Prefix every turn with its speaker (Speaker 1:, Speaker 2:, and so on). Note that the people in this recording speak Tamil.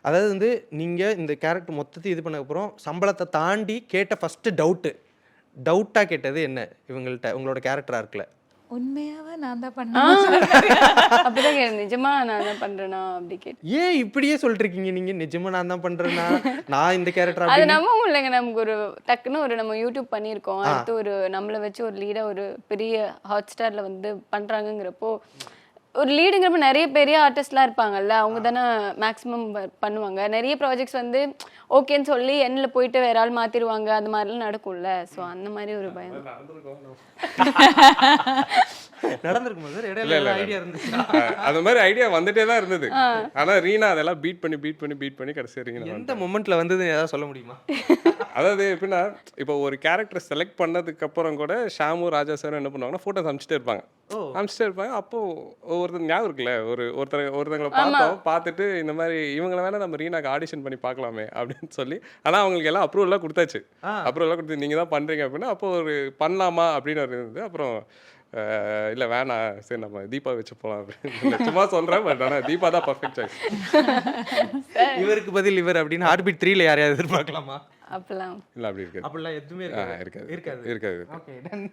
Speaker 1: அதாவது வந்து நீங்கள் இந்த கேரக்டர் மொத்தத்தையும் இது பண்ணக்கப்புறம் சம்பளத்தை தாண்டி கேட்ட ஃபஸ்ட்டு டவுட்டாக கேட்டது என்ன இவங்கள்ட்ட உங்களோட கேரக்டராக இருக்குல்ல?
Speaker 2: உண்மையாவா நான் தான்
Speaker 3: ஆ,
Speaker 2: பண்ணேன்.
Speaker 3: அப்படிதான் கேட்டேன். நிஜமா நான் தான் பண்றேனா அப்படி கேட்டேன்.
Speaker 1: ஏன் இப்படியே சொல்லிருக்கீங்க நீங்கள்? நிஜமாக நான் தான் பண்ணுறேன்னா நான் இந்த கேரக்டர்
Speaker 3: அது
Speaker 1: அப்படின்னு
Speaker 3: நம்ப முடியலங்க. நமக்கு ஒரு டக்குன்னு ஒரு நம்ம யூடியூப் பண்ணியிருக்கோம். அடுத்து ஒரு நம்மளை வச்சு ஒரு லீடா ஒரு பெரிய ஹாட் ஸ்டார்ல வந்து பண்றாங்கங்கிறப்போ ஒரு லீடுங்கிறப்ப நிறைய பெரிய ஆர்டிஸ்ட்லாம் இருப்பாங்கல்ல, அவங்க தானே மேக்ஸிமம் பண்ணுவாங்க. நிறைய ப்ராஜெக்ட்ஸ் வந்து ஓகேன்னு சொல்லி எண்ணில் போயிட்டு வேற ஆள் மாத்திருவாங்க, அந்த மாதிரிலாம் நடக்கும்ல. ஸோ அந்த மாதிரி ஒரு பயம்.
Speaker 1: நடந்திருக்குமா சார்? இடையில ஐடியா இருந்துச்சு.
Speaker 4: அது மாதிரி ஐடியா வந்துட்டே தான் இருந்தது. ஆனா ரீனா அதெல்லாம் பீட் பண்ணி கடைசி ரீனா
Speaker 1: எந்த மொமெண்ட்ல வந்ததுன்னு ஏதாவது சொல்ல முடியுமா?
Speaker 4: அதாவது எப்படின்னா இப்போ ஒரு கேரக்டர் செலக்ட் பண்ணதுக்கு அப்புறம் கூட ஷாமு ராஜா சார் என்ன பண்ணுவாங்கன்னா ஃபோட்டோஸ் அனுப்பிச்சிட்டே இருப்பாங்க. அப்போ ஒருத்தர் ஞாபகம் இருக்குல்ல, ஒருத்தங்களை பார்த்துட்டு இந்த மாதிரி இவங்களை வேணா நம்ம ரீனாக்கு ஆடிஷன் பண்ணி பார்க்கலாமே அப்படின்னு சொல்லி, ஆனால் அவங்களுக்கு எல்லாம் அப்ரூவல்லாம் கொடுத்தாச்சு. அப்ரூவல்லாம் கொடுத்து நீங்கள் தான் பண்ணுறீங்க அப்படின்னா அப்போ ஒரு பண்ணலாமா அப்படின்னு ஒரு இருந்தது. அப்புறம் இல்லை வேணாம், சரி நம்ம தீபா வச்சு போகலாம் அப்படின்னு சும்மா சொல்கிறேன். பட் ஆனால் தீபா தான் பர்ஃபெக்ட் சாய்ஸ்.
Speaker 1: இவருக்கு பதில் இவர் அப்படின்னு ஹார்ட்பீட் 3ல யாரையாவது எதிர்பார்க்கலாமா?
Speaker 3: அப்பெல்லாம்
Speaker 4: இல்லை அப்படி இருக்காது.
Speaker 1: அப்படிலாம் எதுவுமே
Speaker 4: இருக்காது.
Speaker 1: இருக்காது.
Speaker 4: இருக்காது.
Speaker 1: Okay done.